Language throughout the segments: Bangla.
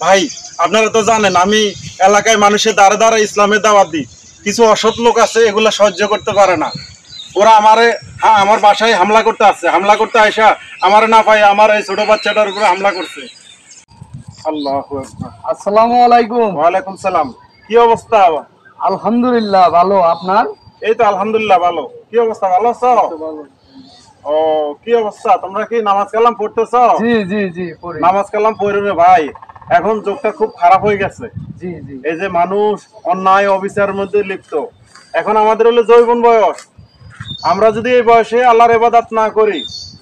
ভাই আপনারা তো জানেন আমি এলাকায় মানুষের দ্বারা দ্বারা ইসলামের দাওয়াত দিই। কিছু অসৎ লোক আছে, এগুলা সহ্য করতে পারে না। ওরা আমার বাসায় হামলা করতে আসছে, হামলা করতে আইসা আমারে না পাই আমার এই ছোট বাচ্চাটার উপরে হামলা করছে। আল্লাহু আকবার। আসসালামু আলাইকুম। ওয়ালাইকুম সালাম। কি অবস্থা? আলহামদুলিল্লাহ ভালো, আপনার? এই তো আলহামদুলিল্লাহ ভালো। কি অবস্থা, ভালো আছো? ও কি অবস্থা, তোমরা কি নামাজ কালাম পড়তেছ? জি জি জি পড়ি। নামাজ কালাম পড়বে ভাই। এখন যুগটা খুব খারাপ হয়ে গেছে। জি জি। এই যে মানুষ অন্যায় অবিচারের মধ্যে লিপ্ত। এখন আমাদের হলো যৌবন বয়স। আমরা যদি এই বয়সে আল্লাহর ইবাদত না করি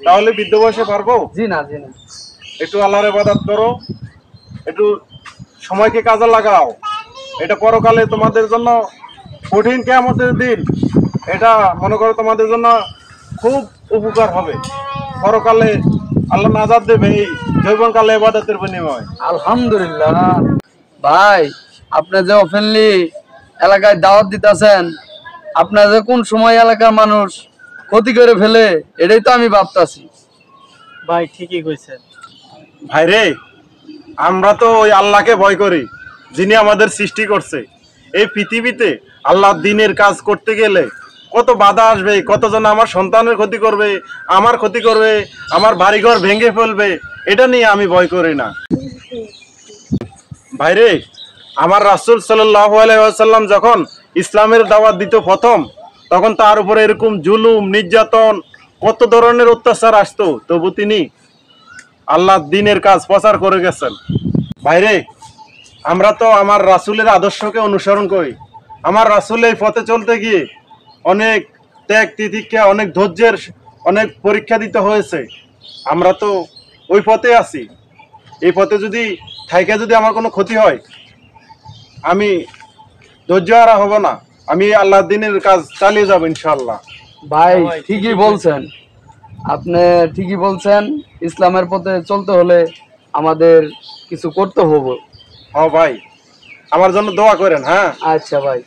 তাহলে বৃদ্ধ বয়সে পারবো? জি না জি না। একটু আল্লাহর ইবাদত করো, একটু সময়কে কাজে লাগাও। এটা পরকালে তোমাদের জন্য কঠিন কিয়ামতের দিন, এটা মনে করো তোমাদের জন্য খুব উপকার হবে। পরকালে আল্লাহ নাজাত দেবে এই যৌবনকালে ইবাদতের বিনিময়ে। আলহামদুলিল্লাহ। ভাই আপনি যে ওপেনলি এলাকায় দাওয়াত দিতেছেন, আপনার যে কোন সময় এলাকার মানুষ ক্ষতি করে ফেলে এটাই তো আমি ভাবতাছি। ভাই ঠিকই কইছেন। ভাই রে, আমরা তো ওই আল্লাহকে ভয় করি যিনি আমাদের সৃষ্টি করছে। এই পৃথিবীতে আল্লাহর দ্বীনের কাজ করতে গেলে কত বাধা আসবে, কতজন আমার সন্তানের ক্ষতি করবে, আমার ক্ষতি করবে, আমার বাড়িঘর ভেঙে ফেলবে, এটা নিয়ে আমি ভয় করি না। ভাই রে, আমার রাসূল সাল্লাল্লাহু আলাইহি ওয়াসাল্লাম যখন ইসলামের দাওয়াত দিত প্রথম, তখন তার উপরে এরকম জুলুম নির্যাতন কত ধরনের অত্যাচার আসতো, তবু তিনি আল্লাহর দ্বীনের কাজ প্রচার করে গেছেন। ভাইরে, আমরা তো আমার রাসূলের আদর্শকে অনুসরণ করি। আমার রাসূল এই পথে চলতে গিয়ে অনেক ত্যাগ তিতিক্ষা, অনেক ধৈর্যের অনেক পরীক্ষা দিতে হয়েছে। আমরা তো ওই পথে আছি। এই পথে যদি থাইকা যদি আমার কোনো ক্ষতি হয়, আমি ধৈর্য হারা হব না, আমি আল্লাহর দ্বীনের কাজ চালিয়ে যাব ইনশাআল্লাহ। ভাই ঠিকই বলছেন, আপনি ঠিকই বলছেন। ইসলামের পথে চলতে হলে আমাদের কিছু করতে হবে। হ্যাঁ ভাই, আমার জন্য দোয়া করেন। হ্যাঁ আচ্ছা ভাই।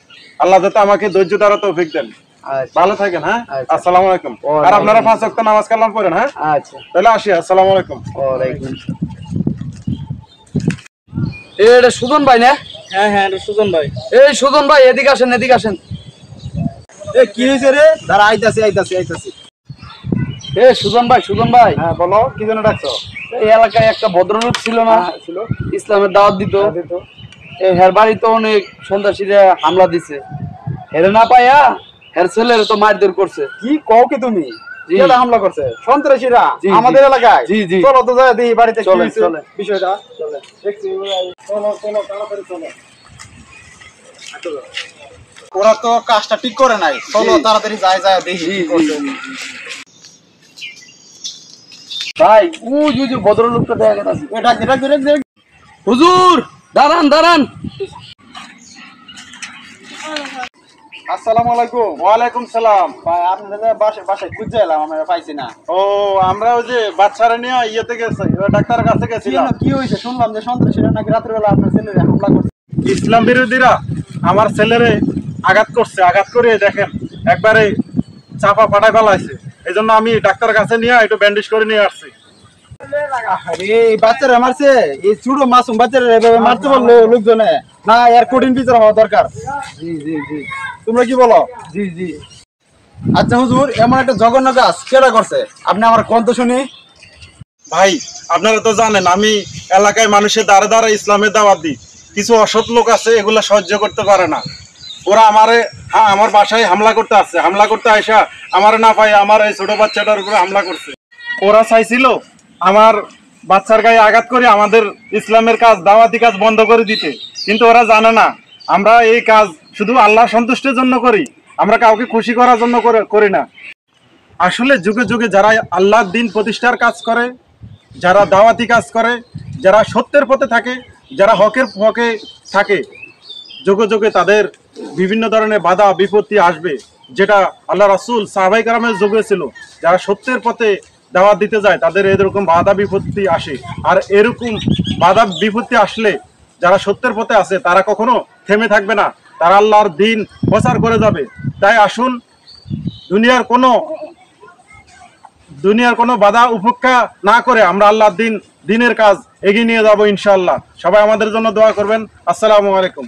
আল্লাহ যাতে আমাকে ধৈর্য দ্বারা তৌফিক দেন। আচ্ছা ভালো থাকেন। হ্যাঁ, আচ্ছা। আসসালামু আলাইকুম। আর আপনারা 5 ওয়াক্ত নামাজ কালাম পড়েন। হ্যাঁ আচ্ছা, তাহলে আসি। আসসালামু আলাইকুম। ওয়ালাইকুম। এটা সুজন ভাই না? হ্যাঁ হ্যাঁ সুজন ভাই। এই সুজন ভাই এদিকে আসেন, এদিকে আসেন। এ কি হয়েছে রে? দাঁড়া, আইতাছি। এ সুজন ভাই, সুজন ভাই। হ্যাঁ বলো, কি জন্য ডাকছো? এই এলাকায় একটা ভদ্রলোক ছিল না, ছিল। ইসলামের দাওয়াত দিত। এই হের বাড়িতে অনেক সন্ত্রাসীরা হামলা দিছে। হেরে না পাইয়া হের ছেলের তো মারধর করছে। কি কও কি তুমি? জি। কেডা হামলা করছে? সন্ত্রাসীরা জি, আমাদের জি। এলাকায়? জি, জি। চলো তো যাই দেখি বাড়িতে কি চলেন, হয়েছে চলেন। বিষয়টা। চলে। দেখছি চলো তাড়াতাড়ি চলো। ওরা তো কাজটা ঠিক করে নাই, চলো তাড়াতাড়ি যাই দেখি জি, কি জি, করছে। জি, জি। ভাই ওই যে ভদ্রলোকটা দেখা গেছে। এটা হুজুর দাঁড়ান, দাঁড়ান। আসসালামু আলাইকুম। ওয়ালাইকুম সালাম। ভাই আপনাদের বাসায় খুঁজে এলাম, আমরা পাইছি না। ও আমরা ওই যে বাচ্চারা নিয়ে ইয়েতে গেছি, ওই ডাক্তারের কাছে গেছিলাম। কি হয়েছে? শুনলাম যে সন্ত্রাসীরা নাকি রাত্রেবেলা আপনার ছেলের হামলা করছে। ইসলাম বিরোধীরা আমার ছেলেরে আঘাত করছে, আঘাত করে দেখেন একবারে চাপা ফাটাই ফেলাইছে। এই জন্য আমি ডাক্তারের কাছে নিয়ে একটু ব্যান্ডেজ করে নিয়ে আসছি। আরে এই বাচ্চারা মারছে, এই ছোট মাসুম বাচ্চারা এভাবে মারতে বললো লোকজনে না, এর কঠিন বিচার হওয়া দরকার। জি জি জি তোমরা কি বলো? জি জি। আচ্ছা হুজুর, এমন একটা জঘন্য কাজ কেডা করছে আপনি আমার কোন তো শুনি। ভাই আপনারা তো জানেন আমি এলাকায় মানুষের দ্বারা দ্বারা ইসলামের দাওয়াত দিই। কিছু অসৎ লোক আছে, এগুলা সহ্য করতে পারে না। ওরা আমার বাসায় হামলা করতে আসছে, হামলা করতে আইসা আমারে না পাই আমার এই ছোট বাচ্চাটার উপরে হামলা করছে। ওরা চাইছিল আমার বাচ্চার গায়ে আঘাত করে আমাদের ইসলামের কাজ, দাওয়াতি কাজ বন্ধ করে দিতে, কিন্তু ওরা জানে না আমরা এই কাজ শুধু আল্লাহ সন্তুষ্টির জন্য করি, আমরা কাউকে খুশি করার জন্য করি না। আসলে যুগে যুগে যারা আল্লাহর দ্বীন প্রতিষ্ঠার কাজ করে, যারা দাওয়াতি কাজ করে, যারা সত্যের পথে থাকে, যারা হকের পথে থাকে, যুগে যুগে তাদের বিভিন্ন ধরনের বাধা বিপত্তি আসবে, যেটা আল্লাহ রাসূল সাহাবায়ে কেরামের যুগে ছিল। যারা সত্যের পথে দাওয়াত দিতে যায় তাদের এরকম বাধা বিপত্তি আসে। আর এরকম বাধা বিপত্তি আসলে যারা সত্যের পথে আছে তারা কখনো থেমে থাকবে না, তারা আল্লাহর দ্বীন প্রচার করে যাবে। তাই আসুন, দুনিয়ার কোনো বাধা উপেক্ষা না করে আমরা আল্লাহর দ্বীনের কাজ এগিয়ে নিয়ে যাবো ইনশাআল্লাহ। সবাই আমাদের জন্য দোয়া করবেন। আসসালামু আলাইকুম।